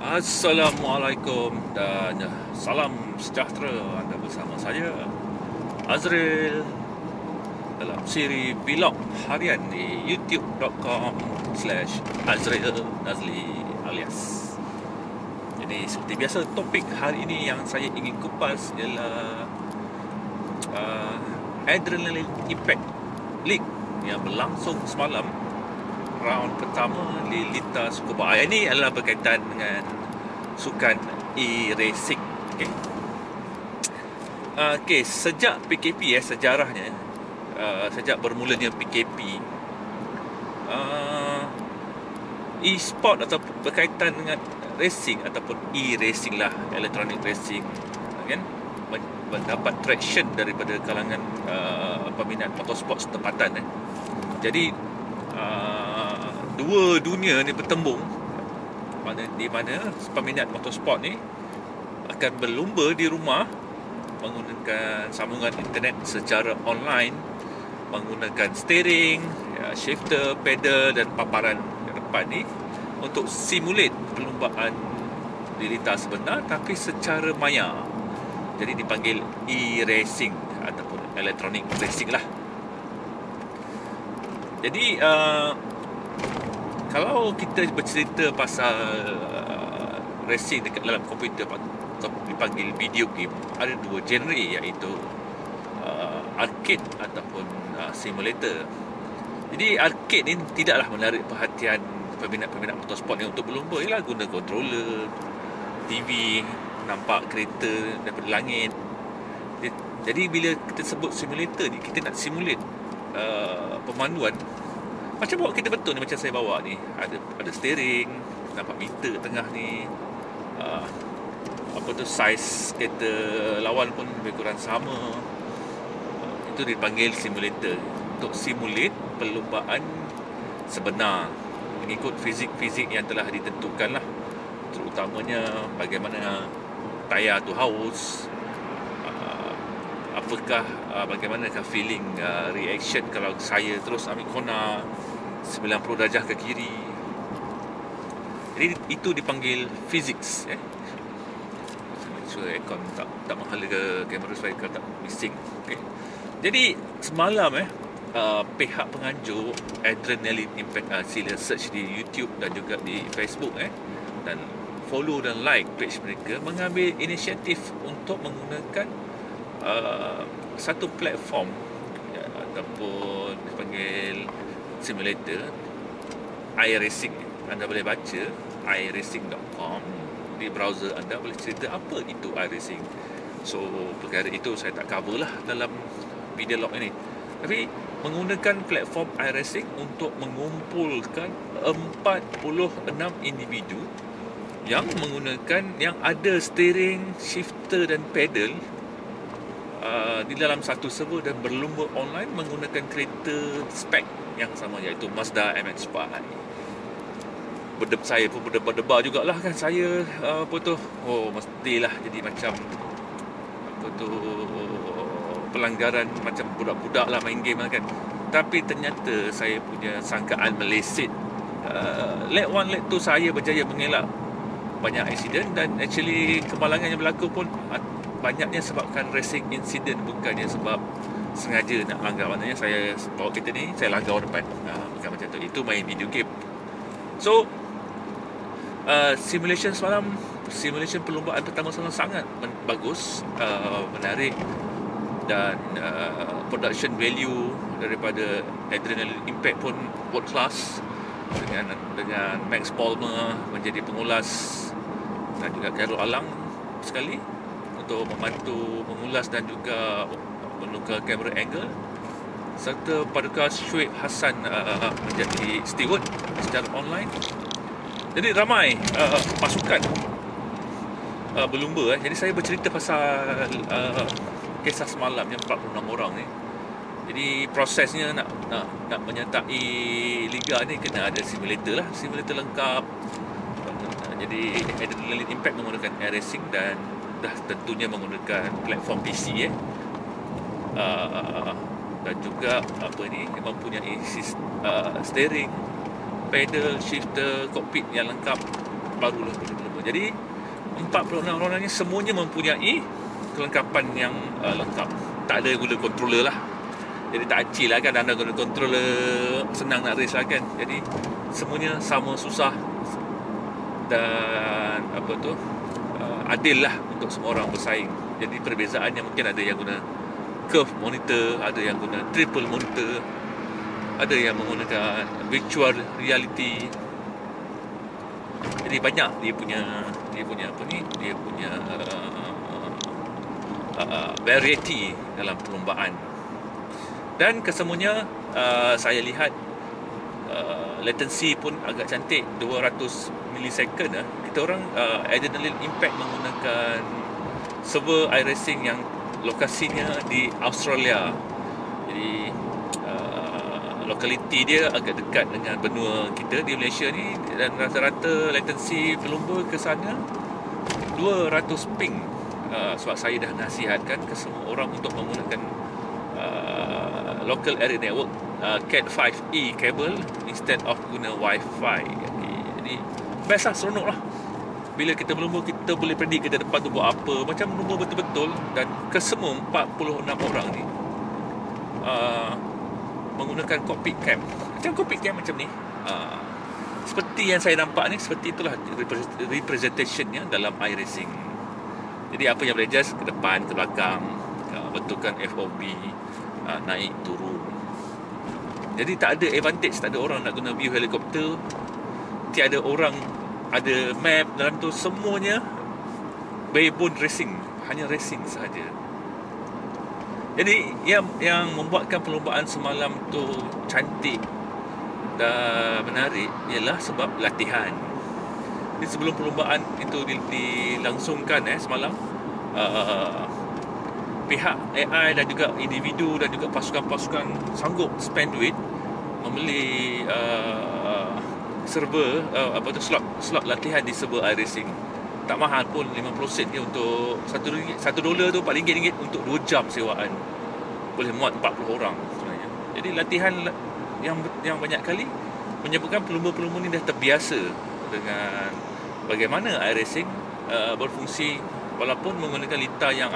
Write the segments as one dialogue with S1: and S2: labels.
S1: Assalamualaikum dan salam sejahtera. Anda bersama saya Azril dalam siri vlog harian di youtube.com/Azril Nazli alias. Jadi seperti biasa, topik hari ini yang saya ingin kupas ialah Adrenaline Impact League yang berlangsung semalam, round pertama di Lita Tsukuba. Ini adalah berkaitan dengan sukan e-racing. Okey, sejak PKP sejarahnya, sejak bermulanya PKP, e-sport atau berkaitan dengan racing ataupun e-racing lah, electronic racing, kan, mendapat traction daripada kalangan peminat motorsport setempatan. Jadi dua dunia ni bertembung, di mana peminat motorsport ni akan berlumba di rumah menggunakan sambungan internet secara online, menggunakan steering, shifter, pedal dan paparan ke depan ni untuk simulate perlumbaan di lintas sebenar tapi secara maya. Jadi dipanggil e-racing ataupun electronic racing lah. Jadi kalau kita bercerita pasal racing dekat dalam komputer atau dipanggil video game, ada dua genre, iaitu arcade ataupun simulator. Jadi arcade ni tidaklah menarik perhatian peminat-peminat motorsport ni untuk berlumba. Ialah guna controller, TV, nampak kereta daripada langit. Jadi bila kita sebut simulator ni, kita nak simulate pemanduan macam bawa kereta betul ni, macam saya bawa ni. Ada steering, nampak meter kat tengah ni. Saiz kereta lawan pun lebih kurang sama. Itu dipanggil simulator, untuk simulate perlumbaan sebenar mengikut fizik-fizik yang telah ditentukan lah. Terutamanya bagaimana tayar tu haus, bagaimanakah feeling reaction kalau saya terus ambil corner 90 darjah ke kiri. Jadi itu dipanggil physics. So aircon tak menghala ke kamera supaya tak bising. Jadi semalam pihak penganjur Adrenaline Impact, sila search di YouTube dan juga di Facebook, dan follow dan like page mereka, mengambil inisiatif untuk menggunakan satu platform ataupun dipanggil simulator iRacing. Anda boleh baca iRacing.com di browser anda, boleh cerita apa itu iRacing. So perkara itu saya tak cover lah dalam video log ini, tapi menggunakan platform iRacing untuk mengumpulkan 46 individu yang ada steering, shifter dan pedal di dalam satu server dan berlumba online menggunakan kereta spek yang sama, iaitu Mazda MX-5. Saya pun berdebar-debar jugalah kan. Saya mestilah jadi macam pelanggaran macam budak-budak lah main game lah kan. Tapi ternyata saya punya sangkaan meleset. Leg 1, leg 2 saya berjaya mengelak banyak accident, dan actually kemalangan yang berlaku pun banyaknya sebabkan racing incident, bukannya sebab sengaja nak langgar. Maknanya saya bawa kereta ni, saya langgar orang depan, bukan macam tu. Itu main video game. So simulation perlumbaan pertama sangat bagus, menarik, dan production value daripada Adrenaline Impact pun world class, dengan Max Palmer menjadi pengulas dan juga Carol Alang sekali untuk membantu mengulas dan juga menukar kamera angle, serta Paduka Syuib Hassan menjadi steward secara online. Jadi ramai pasukan berlumba. Jadi saya bercerita pasal kisah semalam yang 46 orang ni. Jadi prosesnya nak menyertai liga ni kena ada simulator lah, simulator lengkap. Jadi Adrenaline Impact menggunakan iRacing dan dah tentunya menggunakan platform PC, dan juga mempunyai steering, pedal, shifter, cockpit yang lengkap, barulah boleh berlumba. Jadi 46 orang ni semuanya mempunyai kelengkapan yang lengkap. Tak ada guna controller lah. Jadi tak acil lah kan, anda guna controller senang nak race lah kan. Jadi semuanya sama susah dan adil lah untuk semua orang bersaing. Jadi perbezaannya mungkin ada yang guna curve monitor, ada yang guna triple monitor, ada yang menggunakan virtual reality. Jadi banyak dia punya variety dalam perlombaan. Dan kesemuanya saya lihat latency pun agak cantik, 200 millisecond lah. Kita orang Adrenaline Impact menggunakan server iRacing yang lokasinya di Australia. Jadi lokaliti dia agak dekat dengan benua kita di Malaysia ni, dan rata-rata latency pelumba ke sana 200 ping. Sebab saya dah nasihatkan ke semua orang untuk menggunakan local area network, Cat 5e kabel instead of guna Wi-Fi. Okay. Jadi best lah, seronok lah. Bila kita berlumba, kita boleh predict kita depan tu buat apa, macam berlumba betul-betul. Dan kesemua 46 orang ni menggunakan cockpit cam. Macam cockpit cam macam ni, seperti yang saya nampak ni, seperti itulah representationnya dalam iRacing. Jadi apa yang boleh adjust ke depan, ke belakang, betulkan FOV, naik turun. Jadi tak ada advantage, tak ada orang nak guna view helikopter, tiada orang ada map dalam tu, semuanya barebone racing, hanya racing sahaja. Jadi yang membuatkan perlombaan semalam tu cantik dan menarik ialah sebab latihan. Jadi sebelum perlombaan itu dilangsungkan semalam, pihak AI dan juga individu dan juga pasukan-pasukan sanggup spend duit membeli server slot latihan di server iRacing. Tak mahal pun, 50 sen je untuk $1 tu, RM4 untuk 2 jam sewaan. Boleh muat 40 orang sebenarnya. Jadi latihan yang banyak kali menyebabkan pelumba-pelumba ni dah terbiasa dengan bagaimana iRacing berfungsi, walaupun menggunakan litar yang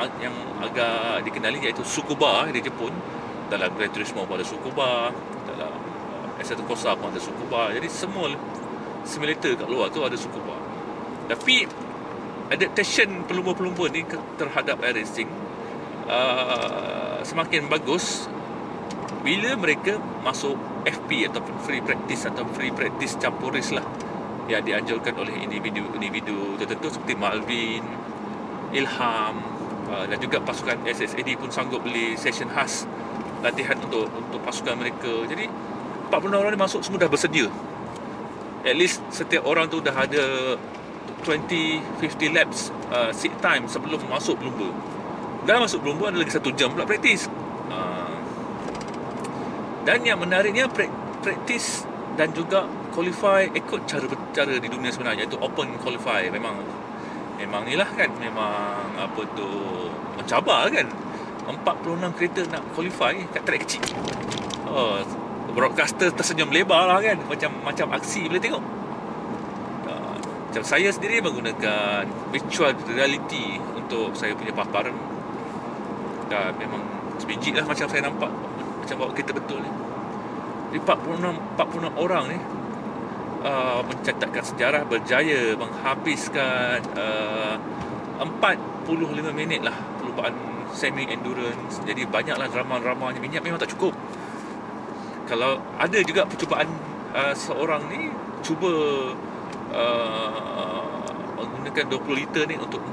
S1: agak dikenali, iaitu Tsukuba di Jepun. Dalam Gran Turismo pun ada Tsukuba, dalam Assetto Corsa pun ada Tsukuba. Jadi semua simulator kat luar tu ada Tsukuba. Tapi adaptation pelumba-pelumba ni terhadap iRacing semakin bagus bila mereka masuk FP ataupun free practice atau free practice campur race lah, yang dianjurkan oleh individu tertentu seperti Malvin, Ilham, dan juga pasukan SSAD pun sanggup beli session khas latihan untuk pasukan mereka. Jadi 40 orang ni masuk semua dah bersedia. At least setiap orang tu dah ada 20-50 laps seat time sebelum masuk berlumba. Dah masuk berlumba ada lagi 1 jam pula praktis. Dan yang menariknya, praktis dan juga qualify ikut cara di dunia sebenarnya, iaitu open qualify. Memang ni lah kan, memang mencabar kan. 46 kereta nak qualify kat track kecil. Broadcaster tersenyum lebar lah kan, macam aksi boleh tengok. Macam saya sendiri menggunakan virtual reality untuk saya punya paparan, dan memang sebiji lah macam saya nampak, macam bawa kereta betul ni. Jadi 46 orang ni mencatatkan sejarah, berjaya menghabiskan 45 minit lah perlombaan semi endurance. Jadi banyaklah drama-dramanya, minyak memang tak cukup. Kalau ada juga percubaan seorang ni cuba menggunakan 20 liter ni untuk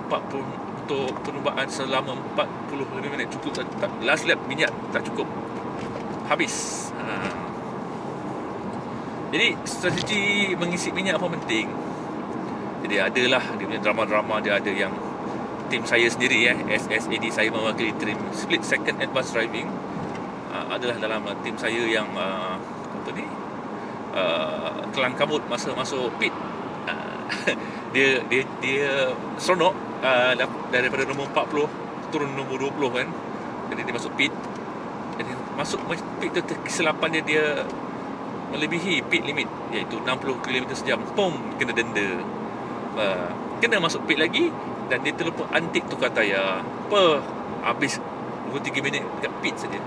S1: perlombaan selama 45 minit, cukup tak? Last lap minyak tak cukup, habis. Jadi strategi mengisi minyak pun penting. Jadi adalah dia punya drama-drama, dia ada yang tim saya sendiri SSAD, saya mewakili tim Split Second Advanced Driving, adalah dalam tim saya yang kelang kabut masa masuk pit. dia seronok, daripada nombor 40 turun nombor 20 kan. Jadi dia masuk pit. Jadi masuk pit tu, kesilapan dia melebihi pit limit, iaitu 60 km sejam. Pom, kena denda. kena masuk pit lagi, dan dia terlupa antik tukar tayar. Habis 23 minit dekat pit saja.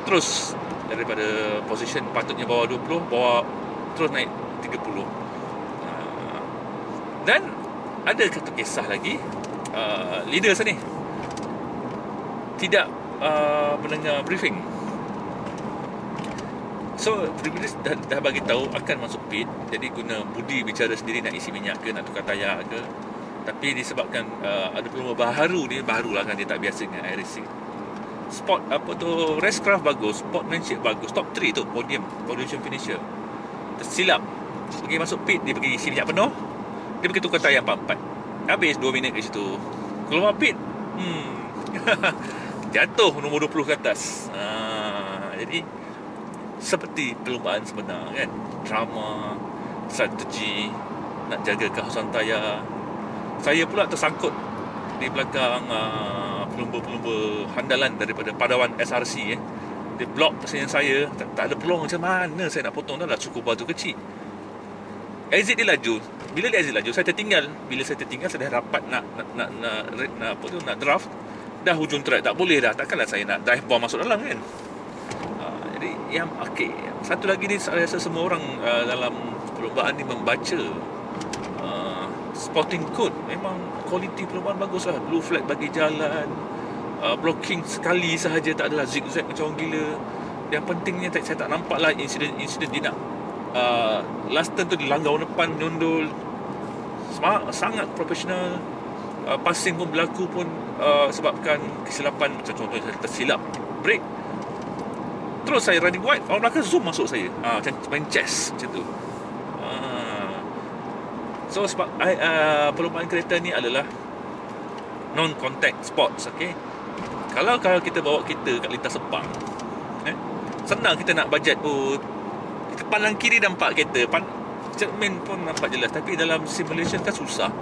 S1: Terus daripada position patutnya bawah 20, terus naik 30. Dan ada satu kisah lagi, leader sana ni tidak mendengar briefing. So privilege dah bagi tahu akan masuk pit, jadi guna budi bicara sendiri nak isi minyak ke, nak tukar tayar ke. Tapi disebabkan ada pelumba baru ni, barulah kan, dia tak biasa dengan air racing. Spot racecraft bagus, sportmanship bagus, top 3 tu podium finisher. Tersilap pergi masuk pit, dia pergi isi minyak penuh, dia pergi tukar tayar 44. Habis 2 minit kat situ. Keluar pit, jatuh nombor 20 ke atas. Jadi seperti perlumbaan sebenar kan, drama, strategi, nak jaga kehausan tayar. Saya pula tersangkut di belakang pelumba-pelumba handalan daripada Padawan SRC. Dia blok pasal saya, tak ada peluang, macam mana saya nak potong, dah lah cukup batu kecil. Exit dia laju. Bila dia exit laju, saya tertinggal. Bila saya tertinggal, saya dah rapat nak draft. Dah hujung track, tak boleh dah. Takkanlah saya nak dive bomb masuk dalam kan. Jadi yang satu lagi ni, saya rasa semua orang dalam perlombaan ni membaca spotting code. Memang kualiti perlombaan bagus lah. Blue flag bagi jalan, blocking sekali sahaja, tak adalah zigzag macam orang gila. Yang pentingnya saya tak nampak lah insiden dia nak last turn tu dilanggar orang depan, nyundul. Sangat profesional. Passing pun berlaku pun sebabkan kesilapan. Macam contohnya saya tersilap break, terus saya running wide, orang belakang zoom masuk saya. Macam main chess macam tu. So sebab perlombaan kereta ni adalah non-contact sports, okay? Kalau kita bawa kereta kat lintas Sepang, senang kita nak bajet. Kita pandang kiri nampak kereta, cermin pun nampak jelas. Tapi dalam simulation kan susah.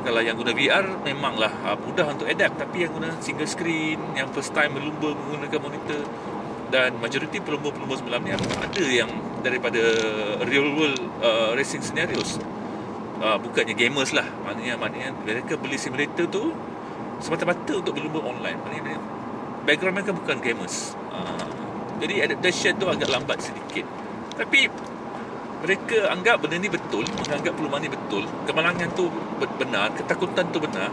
S1: Kalau yang guna VR memanglah mudah untuk adapt. Tapi yang guna single screen, yang first time berlumba menggunakan monitor, dan majoriti pelumba-pelumba semalam ni ada yang daripada real world racing scenarios. Bukannya gamers lah. Maknanya mereka beli simulator tu semata-mata untuk berlumba online. Maknanya background mereka bukan gamers. Jadi adaptation tu agak lambat sedikit. Tapi mereka anggap benda ni betul, menganggap perlumbaan ni betul, kemalangan tu benar, ketakutan tu benar.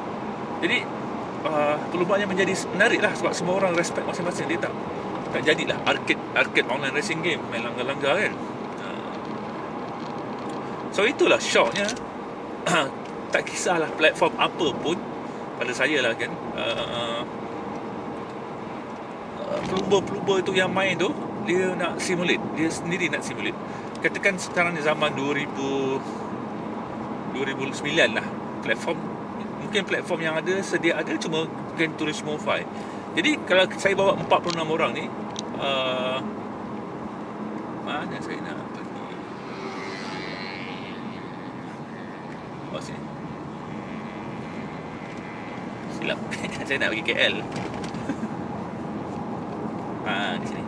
S1: Jadi perlumbaan yang menjadi menarik lah, sebab semua orang respect masing-masing. Dia tak jadilah arcade online racing game, main langgar-langgar kan. So itulah shocknya. Tak kisahlah platform apa pun, pada saya lah kan, pelumba-pelumba tu yang main tu, dia nak simulate, dia sendiri nak simulate. Katakan sekarang ni zaman 2009 lah, mungkin platform yang sedia ada cuma Gran Turismo 5. Jadi kalau saya bawa 46 orang ni, mana saya nak pergi? Sini. Silap. Saya nak pergi KL. Di sini.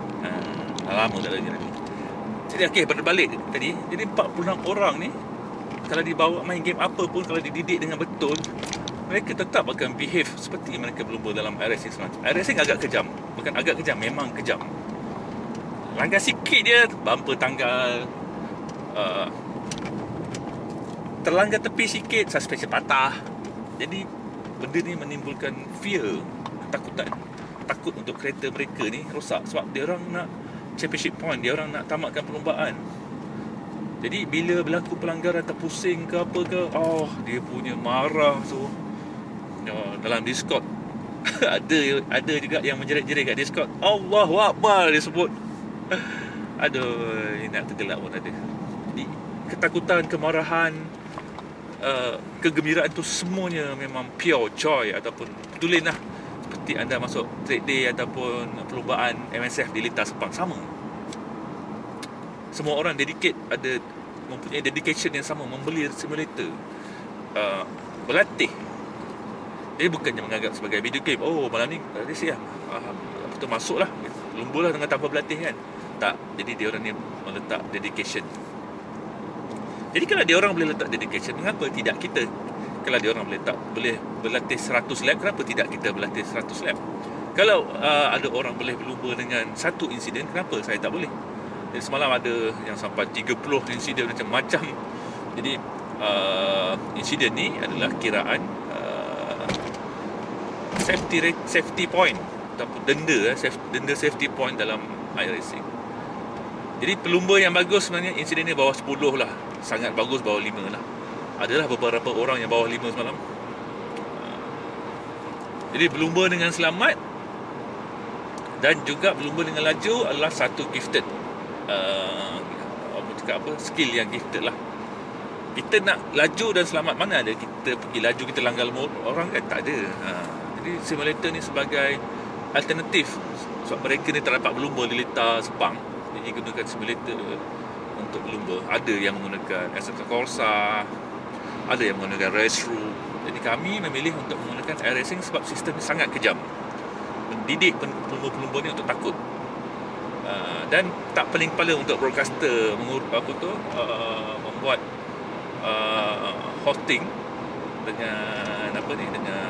S1: Lama tak lagi. Jadi okey, berbalik tadi. Jadi 46 orang ni, kalau dibawa main game apa pun, kalau dididik dengan betul, mereka tetap akan behave seperti mereka berlumba dalam iRacing sebenarnya. iRacing agak kejam. Bukan agak kejam, memang kejam. Langgar sikit dia, bumper tanggal, terlanggar tepi sikit, suspension patah. Jadi benda ni menimbulkan fear, ketakutan. Takut untuk kereta mereka ni rosak, sebab dia orang nak championship point, dia orang nak tamatkan perlombaan. Jadi bila berlaku pelanggaran, terpusing ke apa ke, dia punya marah tu. Dalam Discord ada juga yang menjerit-jerit kat Discord, Allahu Akbar dia sebut. Aduh, nak tergelak pun ada. Jadi ketakutan, kemarahan, kegembiraan tu semuanya memang pure joy ataupun tulen lah. Seperti anda masuk track day ataupun perlombaan MSF di lintas Sepang, sama. Semua orang mempunyai dedication yang sama, membeli simulator, berlatih. Dia bukannya menganggap sebagai video game. Malam ni racing lah, masuk lah, lumba lah dengan tanpa berlatih kan. Tak. Jadi dia orang ni meletak dedication. Jadi kalau dia orang boleh letak dedication, mengapa tidak kita? Kalau dia orang boleh berlatih 100 lap, kenapa tidak kita berlatih 100 lap? Kalau ada orang boleh berlumba dengan satu insiden, kenapa saya tak boleh? Jadi semalam ada yang sampai 30 insiden macam-macam. Jadi insiden ni adalah kiraan safety point ataupun denda safety point dalam iRacing. Jadi pelumba yang bagus sebenarnya insiden ni bawah 10 lah. Sangat bagus bawah 5 lah. Adalah beberapa orang yang bawah 5 semalam. Jadi berlumba dengan selamat dan juga berlumba dengan laju adalah satu gifted skill yang gifted lah. Kita nak laju dan selamat, mana ada kita pergi laju kita langgar orang kan, tak ada. Jadi simulator ni sebagai alternatif sebab mereka ni tak dapat berlumba di litar Sepang, jadi gunakan simulator untuk berlumba. Ada yang menggunakan Assetto Corsa, ada yang menggunakan Race Room. Jadi kami memilih untuk menggunakan iRacing sebab sistem ni sangat kejam, mendidik pelumba-pelumba ni untuk takut. Dan tak pening kepala untuk broadcaster membuat hosting dengan dengan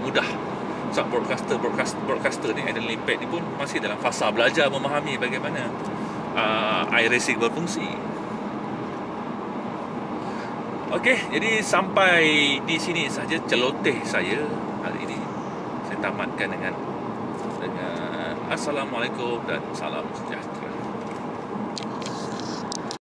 S1: mudah. Sebab broadcaster ni, Adam Limpet ni pun masih dalam fasa belajar memahami bagaimana iRacing berfungsi. Okey, jadi sampai di sini saja celoteh saya hari ini. Saya tamatkan dengan Assalamualaikum dan salam sejahtera.